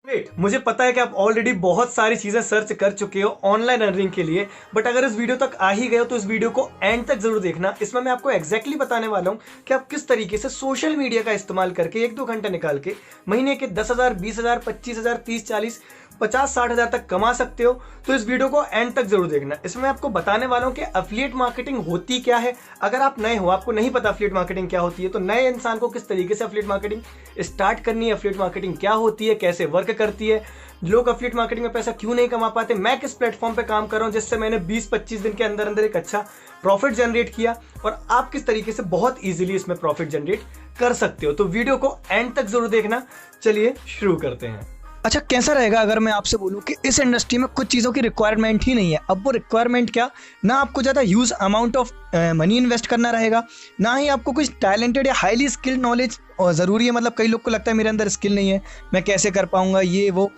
Great, मुझे पता है कि आप ऑलरेडी बहुत सारी चीजें सर्च कर चुके हो ऑनलाइन अर्निंग के लिए, बट अगर इस वीडियो तक आ ही गए हो तो इस वीडियो को एंड तक जरूर देखना। इसमें मैं आपको एग्जैक्टली बताने वाला हूं कि आप किस तरीके से सोशल मीडिया का इस्तेमाल करके 1-2 घंटे निकाल के महीने के 10,000, 20,000, 25,000, 30, 40, 50, 60,000 तक कमा सकते हो। तो इस वीडियो को एंड तक जरूर देखना। इसमें मैं आपको बताने वाला हूं कि एफिलिएट मार्केटिंग होती क्या है। अगर आप नए हो, आपको नहीं पता एफिलिएट मार्केटिंग क्या होती है, तो नए इंसान को किस तरीके से एफिलिएट मार्केटिंग स्टार्ट करनी है, एफिलिएट मार्केटिंग क्या होती है, कैसे वर्क करती है, लोग एफिलिएट मार्केटिंग में पैसा क्यों नहीं कमा पाते, मैं किस प्लेटफॉर्म पे काम कर रहा हूं जिससे मैंने 20-25 दिन के अंदर अंदर एक अच्छा प्रॉफिट जनरेट किया, और आप किस तरीके से बहुत इजीली इसमें प्रॉफिट जनरेट कर सकते हो। तो वीडियो को एंड तक जरूर देखना। चलिए शुरू करते हैं। अच्छा, कैसा रहेगा अगर मैं आपसे बोलूं कि इस इंडस्ट्री में कुछ चीज़ों की रिक्वायरमेंट ही नहीं है। अब वो रिक्वायरमेंट क्या, ना आपको ज़्यादा huge amount of money invest करना रहेगा, ना ही आपको कुछ टैलेंटेड या हाईली स्किल्ड नॉलेज ज़रूरी है। मतलब कई लोग को लगता है मेरे अंदर स्किल नहीं है, मैं कैसे कर पाऊंगा ये वो,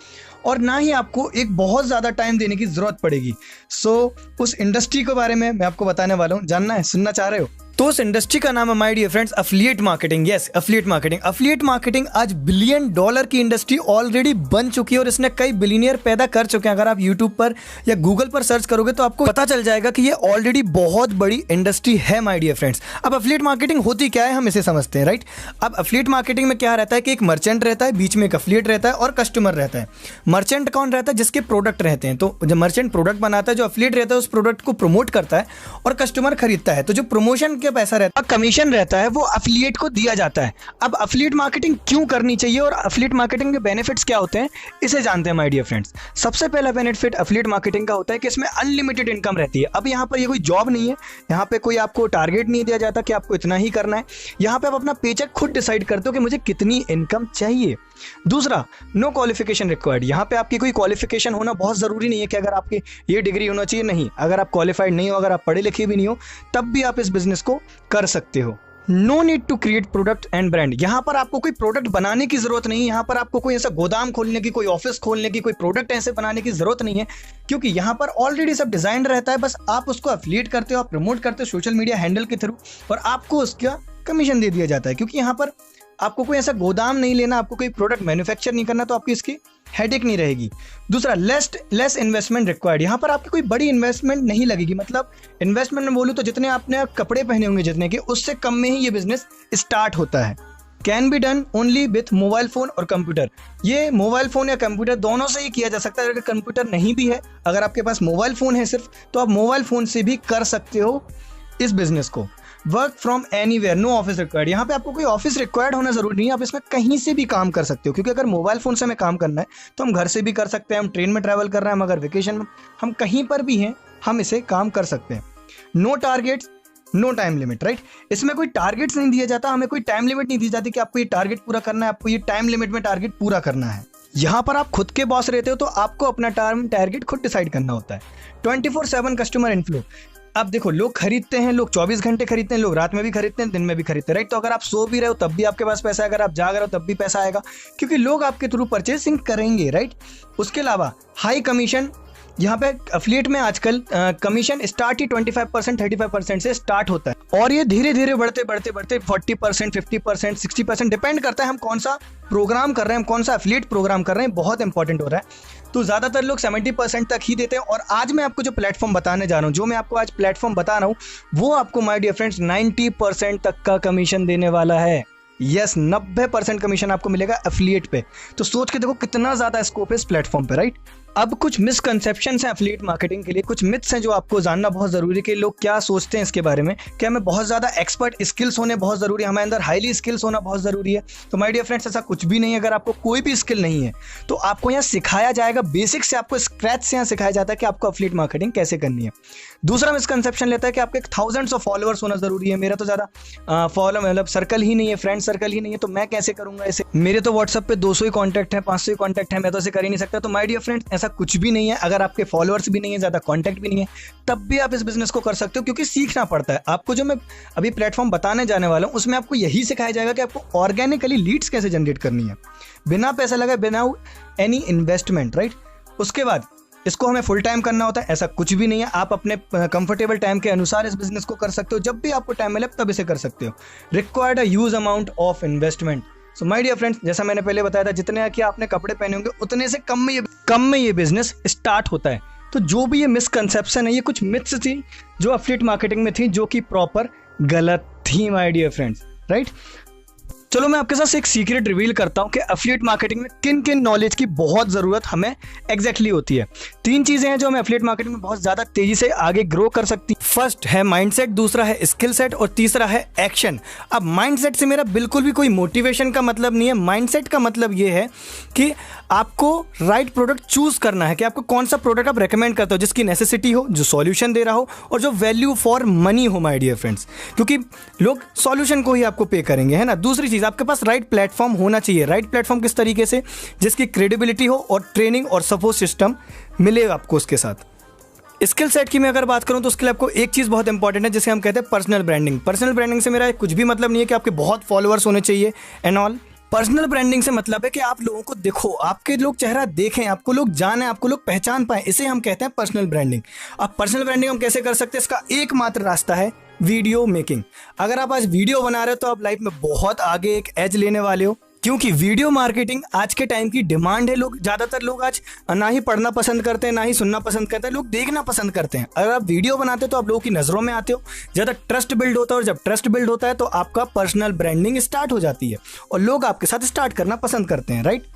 और ना ही आपको एक बहुत ज़्यादा टाइम देने की ज़रूरत पड़ेगी। उस इंडस्ट्री के बारे में मैं आपको बताने वाला हूँ। जानना है, सुनना चाह रहे हो? तो उस इंडस्ट्री का नाम है my dear friends affiliate marketing. Yes, affiliate marketing. Affiliate marketing आज $1 बिलियन की इंडस्ट्री ऑलरेडी बन चुकी है और इसने कई बिलियनियर पैदा कर चुके हैं। अगर आप यूट्यूब पर या गूगल पर सर्च करोगे तो आपको पता चल जाएगा कि ये ऑलरेडी बहुत बड़ी इंडस्ट्री है माय डियर फ्रेंड्स। अब एफिलिएट मार्केटिंग होती क्या है, हम इसे समझते हैं, राइट। अब एफिलिएट मार्केटिंग में क्या रहता है कि एक मर्चेंट रहता है, बीच में एक एफिलिएट रहता है और कस्टमर रहता है। मर्चेंट कौन रहता है? जिसके प्रोडक्ट रहते हैं। तो जब मर्चेंट प्रोडक्ट बनाता है, जो एफिलिएट रहता है उस प्रोडक्ट को प्रमोट करता है और कस्टमर खरीदता है। तो जो प्रमोशन का पैसा रहता है, कमीशन रहता है, वो एफिलिएट को दिया जाता है। अब एफिलिएट मार्केटिंग क्यों करनी चाहिए और एफिलिएट मार्केटिंग के बेनिफिट्स क्या होते हैं, इसे जानते हैं माय डियर फ्रेंड्स। सबसे पहला बेनिफिट एफिलिएट मार्केटिंग का होता है कि इसमें अनलिमिटेड इनकम रहती है। अब यहाँ पर ये कोई जॉब नहीं है, यहाँ पे कोई आपको टारगेट नहीं दिया जाता कि आपको इतना ही करना है। यहाँ पे आप अपना पेचेक खुद डिसाइड करते हो कि मुझे कितनी इनकम चाहिए। दूसरा, नो क्वालिफिकेशन रिक्वायर्ड। यहाँ पे आपकी कोई क्वालिफिकेशन होना बहुत जरूरी नहीं है कि अगर आपकी ये डिग्री होना चाहिए, नहीं। अगर आप क्वालिफाइड नहीं हो, अगर आप पढ़े लिखे भी नहीं हो, तब भी आप इस बिजनेस को कर सकते हो। No need to create product and brand. यहाँ पर आपको कोई प्रोडक्ट बनाने की जरूरत नहीं है, यहाँ पर आपको कोई ऐसा गोदाम खोलने की, कोई ऑफिस खोलने की, कोई प्रोडक्ट ऐसे बनाने की जरूरत नहीं है, क्योंकि यहाँ पर ऑलरेडी सब डिजाइन रहता है। बस आप उसको एफिलिएट करते हो, आप प्रमोट करते हो सोशल मीडिया हैंडल के थ्रू, और आपको उसका कमीशन दे दिया जाता है। क्योंकि यहाँ पर आपको कोई ऐसा गोदाम नहीं लेना, आपको कोई प्रोडक्ट मैन्युफैक्चर नहीं करना, तो आपकी इसकी हेडेक नहीं रहेगी। दूसरा, लेस इन्वेस्टमेंट रिक्वायर्ड। यहाँ पर आपकी कोई बड़ी इन्वेस्टमेंट नहीं लगेगी। मतलब इन्वेस्टमेंट में बोलूँ तो जितने आपने कपड़े पहने होंगे जितने के, उससे कम में ही ये बिजनेस स्टार्ट होता है। Can be done only with mobile phone और कंप्यूटर। ये मोबाइल फोन या कंप्यूटर दोनों से ही किया जा सकता है। अगर कंप्यूटर नहीं भी है, अगर आपके पास मोबाइल फोन है सिर्फ, तो आप मोबाइल फोन से भी कर सकते हो इस बिजनेस को। Work from anywhere, no office required. यहाँ पे आपको कोई ऑफिस रिक्वायर्ड होना जरूरी नहीं है, आप इसमें कहीं से भी काम कर सकते हो। क्योंकि अगर मोबाइल फोन से हमें काम करना है तो हम घर से भी कर सकते हैं, हम ट्रेन में ट्रैवल कर रहे हैं, हम अगर वेकेशन में, हम कहीं पर भी हैं, हम इसे काम कर सकते हैं। No targets, no time limit, right. इसमें कोई टारगेट्स नहीं दिया जाता, हमें कोई टाइम लिमिट नहीं दी जाती कि आपको ये टारगेट पूरा करना है, आपको ये टाइम लिमिट में टारगेट पूरा करना है। यहाँ पर आप खुद के बॉस रहते हो, तो आपको अपना टारगेट खुद डिसाइड करना होता है। 24/7 कस्टमर इनफ्लो। अब देखो, लोग खरीदते हैं, लोग 24 घंटे खरीदते हैं, लोग रात में भी खरीदते हैं, दिन में भी खरीदते हैं, राइट। तो अगर आप सो भी रहे हो तब भी आपके पास पैसा है, अगर आप जाग रहे हो तब भी पैसा आएगा, क्योंकि लोग आपके थ्रू परचेसिंग करेंगे, राइट। उसके अलावा हाई कमीशन। यहाँ पे एफिलिएट में आजकल कमीशन स्टार्ट ही 25%, 35% से स्टार्ट होता है, और ये धीरे धीरे बढ़ते 40%, 50%, 60% डिपेंड करता है हम कौन सा प्रोग्राम कर रहे हैं, हम कौन सा एफिलिएट प्रोग्राम कर रहे हैं, बहुत इंपॉर्टेंट हो रहा है। तो ज़्यादातर लोग 70% तक ही देते हैं। और आज मैं आपको जो प्लेटफॉर्म बताने जा रहा हूँ, जो मैं आपको आज प्लेटफॉर्म बता रहा हूँ, वो आपको माय डियर फ्रेंड्स 90% तक का कमीशन देने वाला है। यस, 90% कमीशन आपको मिलेगा एफिलिएट पे। तो सोच के देखो कितना ज़्यादा स्कोप है इस प्लेटफॉर्म पे, राइट। अब कुछ मिसकंसेप्शंस हैं एफिलिएट मार्केटिंग के लिए, कुछ मिथ्स हैं जो आपको जानना बहुत ज़रूरी है कि लोग क्या सोचते हैं इसके बारे में। कि हमें बहुत ज़्यादा एक्सपर्ट स्किल्स होने बहुत ज़रूरी है, हमारे अंदर हाईली स्किल्स होना बहुत ज़रूरी है। तो माय डियर फ्रेंड्स, ऐसा कुछ भी नहीं है। अगर आपको कोई भी स्किल नहीं है तो आपको यहाँ सिखाया जाएगा, बेसिक से आपको स्क्रैच से यहाँ सिखाया जाता है कि आपको एफिलिएट मार्केटिंग कैसे करनी है। दूसरा मिसकंसेप्शन लेता है कि आपके थाउजेंड्स ऑफ फॉलोअर्स होना ज़रूरी है। मेरा तो ज़्यादा फॉलो मतलब सर्कल ही नहीं है, फ्रेंड सर्कल ही नहीं है, तो मैं कैसे करूँगा ऐसे। मेरे तो व्हाट्सएप पे 200 ही कॉन्टैक्ट है, 500 ही कॉन्टैक्ट है, मैं तो ऐसे कर ही नहीं सकता। तो माय डियर फ्रेंड्स, ऐसा कुछ भी नहीं है। अगर आपके फॉलोअर्स भी नहीं है, ज़्यादा कॉन्टैक्ट भी नहीं है, तब भी आप इस बिजनेस को कर सकते हो, क्योंकि सीखना पड़ता है। आपको जो मैं अभी प्लेटफॉर्म बताने जाने वाला हूँ, उसमें आपको यही सिखाया जाएगा कि आपको ऑर्गेनिकली लीड्स कैसे जनरेट करनी है, बिना पैसा लगाए, बिना एनी इन्वेस्टमेंट, राइट। उसके बाद इसको हमें फुल टाइम करना होता है, ऐसा कुछ भी नहीं है। आप अपने कंफर्टेबल टाइम के अनुसार इस बिजनेस को कर सकते हो, जब भी आपको टाइम मिले तब इसे कर सकते हो। Required a huge amount of investment. So my dear friends, जैसा मैंने पहले बताया था, जितने कि आपने कपड़े पहने होंगे उतने से कम में ये बिजनेस स्टार्ट होता है। तो जो भी ये मिसकंसेप्शन है, ये कुछ मिथ्स थी जो एफिलिएट मार्केटिंग में थी, जो कि प्रॉपर गलत थी माय डियर फ्रेंड्स, राइट। चलो मैं आपके साथ एक सीक्रेट रिवील करता हूं कि एफिलिएट मार्केटिंग में किन किन नॉलेज की बहुत ज़रूरत हमें एग्जैक्टली होती है। 3 चीज़ें हैं जो हमें एफिलिएट मार्केटिंग में बहुत ज़्यादा तेज़ी से आगे ग्रो कर सकती हैं। फर्स्ट है माइंडसेट, दूसरा है स्किल सेट और तीसरा है एक्शन। अब माइंडसेट से मेरा बिल्कुल भी कोई मोटिवेशन का मतलब नहीं है। माइंडसेट का मतलब ये है कि आपको राइट प्रोडक्ट चूज करना है, कि आपको कौन सा प्रोडक्ट आप रेकमेंड करते हो जिसकी नेसेसिटी हो, जो सॉल्यूशन दे रहा हो और जो वैल्यू फॉर मनी हो माय डियर फ्रेंड्स, क्योंकि लोग सॉल्यूशन को ही आपको पे करेंगे, है ना। दूसरी चीज़, आपके पास राइट प्लेटफॉर्म होना चाहिए। राइट प्लेटफॉर्म किस तरीके से, जिसकी क्रेडिबिलिटी हो और ट्रेनिंग और सपोर्ट सिस्टम मिले आपको उसके साथ। स्किल सेट की मैं अगर बात करूं तो उसके लिए आपको एक चीज़ बहुत इंपॉर्टेंट है जिसे हम कहते हैं पर्सनल ब्रांडिंग। पर्सनल ब्रांडिंग से मेरा कुछ भी मतलब नहीं है कि आपके बहुत फॉलोअर्स होने चाहिए एंड ऑल। पर्सनल ब्रांडिंग से मतलब है कि आप लोगों को देखो, आपके लोग चेहरा देखें, आपको लोग जाने, आपको लोग पहचान पाएं, इसे हम कहते हैं पर्सनल ब्रांडिंग। अब पर्सनल ब्रांडिंग हम कैसे कर सकते हैं, इसका एकमात्र रास्ता है वीडियो मेकिंग। अगर आप आज वीडियो बना रहे हो तो आप लाइफ में बहुत आगे एक एज लेने वाले हो, क्योंकि वीडियो मार्केटिंग आज के टाइम की डिमांड है। लोग ज़्यादातर लोग आज ना ही पढ़ना पसंद करते हैं, ना ही सुनना पसंद करते हैं, लोग देखना पसंद करते हैं। अगर आप वीडियो बनाते हो तो आप लोगों की नज़रों में आते हो, ज़्यादा ट्रस्ट बिल्ड होता है, और जब ट्रस्ट बिल्ड होता है तो आपका पर्सनल ब्रांडिंग स्टार्ट हो जाती है और लोग आपके साथ स्टार्ट करना पसंद करते हैं, राइट।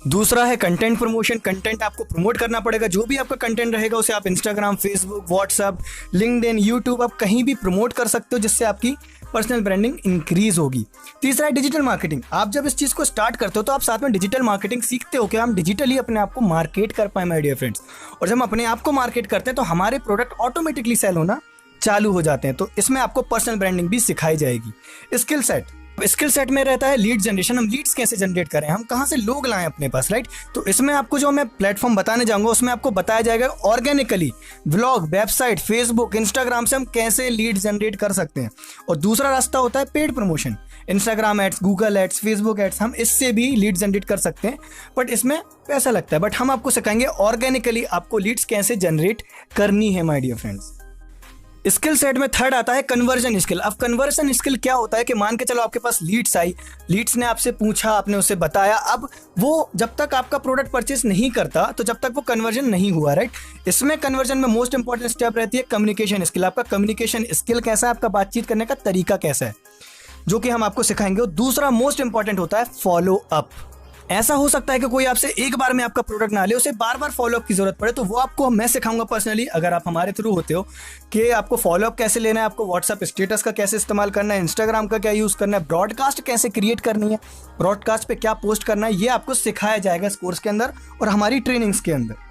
दूसरा है कंटेंट प्रमोशन। कंटेंट आपको प्रमोट करना पड़ेगा। जो भी आपका कंटेंट रहेगा उसे आप Instagram, Facebook, WhatsApp, LinkedIn, YouTube, आप कहीं भी प्रमोट कर सकते हो, जिससे आपकी पर्सनल ब्रांडिंग इंक्रीज होगी। तीसरा है डिजिटल मार्केटिंग। आप जब इस चीज़ को स्टार्ट करते हो तो आप साथ में डिजिटल मार्केटिंग सीखते हो कि हम डिजिटली अपने आप को मार्केट कर पाए माय डियर फ्रेंड्स। और जब हम अपने आप को मार्केट करते हैं तो हमारे प्रोडक्ट ऑटोमेटिकली सेल होना चालू हो जाते हैं। तो इसमें आपको पर्सनल ब्रांडिंग भी सिखाई जाएगी। स्किल सेट में रहता है लीड जनरेशन। हम लीड्स कैसे जनरेट करें, हम कहाँ से लोग लाएं अपने पास, राइट। तो इसमें आपको जो मैं प्लेटफॉर्म बताने जाऊंगा उसमें आपको बताया जाएगा organically vlog, website, Facebook, Instagram से हम कैसे लीड जनरेट कर सकते हैं। और दूसरा रास्ता होता है paid promotion. Instagram ads, Google ads, Facebook ads, हम इससे भी लीड जनरेट कर सकते हैं, बट इसमें पैसा लगता है। बट हम आपको सिखाएंगे ऑर्गेनिकली आपको लीड्स कैसे जनरेट करनी है my dear friends. Skill set में थर्ड आता है कन्वर्जन स्किल। अब कन्वर्जन स्किल क्या होता है कि मान के चलो आपके पास लीड्स आई, लीड्स ने आपसे पूछा, आपने उसे बताया, अब वो जब तक आपका प्रोडक्ट परचेस नहीं करता तो जब तक वो कन्वर्जन नहीं हुआ, राइट। इसमें कन्वर्जन में मोस्ट इंपॉर्टेंट स्टेप रहती है कम्युनिकेशन स्किल। आपका कम्युनिकेशन स्किल कैसा है, आपका बातचीत करने का तरीका कैसा है, जो कि हम आपको सिखाएंगे। और दूसरा मोस्ट इंपॉर्टेंट होता है फॉलो अप। ऐसा हो सकता है कि कोई आपसे एक बार में आपका प्रोडक्ट ना ले, उसे बार बार फॉलोअप की जरूरत पड़े, तो वो आपको मैं सिखाऊंगा पर्सनली अगर आप हमारे थ्रू होते हो, कि आपको फॉलोअप कैसे लेना है, आपको व्हाट्सएप स्टेटस का कैसे इस्तेमाल करना है, इंस्टाग्राम का क्या यूज़ करना है, ब्रॉडकास्ट कैसे क्रिएट करनी है, ब्रॉडकास्ट पे क्या पोस्ट करना है, ये आपको सिखाया जाएगा इस कोर्स के अंदर और हमारी ट्रेनिंग्स के अंदर।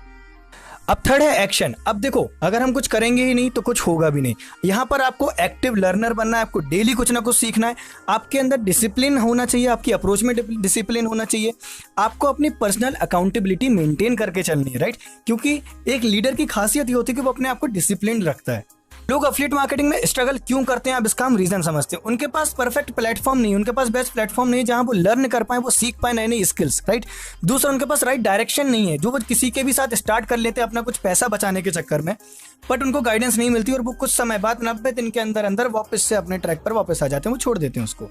अब थर्ड है एक्शन। अब देखो, अगर हम कुछ करेंगे ही नहीं तो कुछ होगा भी नहीं। यहाँ पर आपको एक्टिव लर्नर बनना है, आपको डेली कुछ ना कुछ सीखना है, आपके अंदर डिसिप्लिन होना चाहिए, आपकी अप्रोच में डिसिप्लिन होना चाहिए, आपको अपनी पर्सनल अकाउंटेबिलिटी मेंटेन करके चलनी है, राइट। क्योंकि एक लीडर की खासियत ये होती है कि वो अपने आप को डिसिप्लिन रखता है। लोग एफिलिएट मार्केटिंग में स्ट्रगल क्यों करते हैं, आप इसका हम रीजन समझते हैं। उनके पास परफेक्ट प्लेटफॉर्म नहीं है, उनके पास बेस्ट प्लेटफॉर्म नहीं है जहां वो लर्न कर पाए, वो सीख पाए नई नई स्किल्स, राइट। दूसरा, उनके पास राइट डायरेक्शन नहीं है। जो वो किसी के भी साथ स्टार्ट कर लेते हैं अपना कुछ पैसा बचाने के चक्कर में, बट उनको गाइडेंस नहीं मिलती और वो कुछ समय बाद 90 दिन के अंदर अंदर वापस से अपने ट्रैक पर वापस आ जाते हैं, वो छोड़ देते हैं उसको।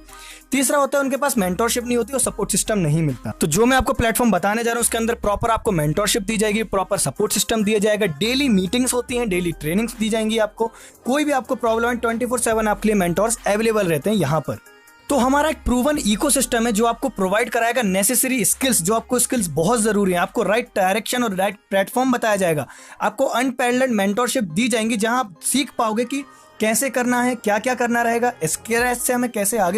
तीसरा होता है उनके पास मेंटरशिप नहीं होती और सपोर्ट सिस्टम नहीं मिलता। तो जो मैं आपको प्लेटफॉर्म बताने जा रहा हूँ उसके अंदर प्रॉपर आपको मेंटरशिप दी जाएगी, प्रॉपर सपोर्ट सिस्टम दिया जाएगा, डेली मीटिंग्स होती हैं, डेली ट्रेनिंग्स दी जाएंगी आपको। कोई भी आपको प्रॉब्लम है 24/7 आपके लिए मेंटर्स अवेलेबल रहते हैं यहाँ पर। तो हमारा एक प्रूवन इकोसिस्टम है जो आपको प्रोवाइड कराएगा नेसेसरी स्किल्स, जो आपको स्किल्स बहुत जरूरी है। आपको राइट डायरेक्शन और राइट प्लेटफॉर्म बताया जाएगा, आपको अनपैरेलल्ड मेंटरशिप दी जाएंगी जहां आप सीख पाओगे कि कैसे करना है, क्या क्या करना रहेगा, स्क्रैच से हमें कैसे आगे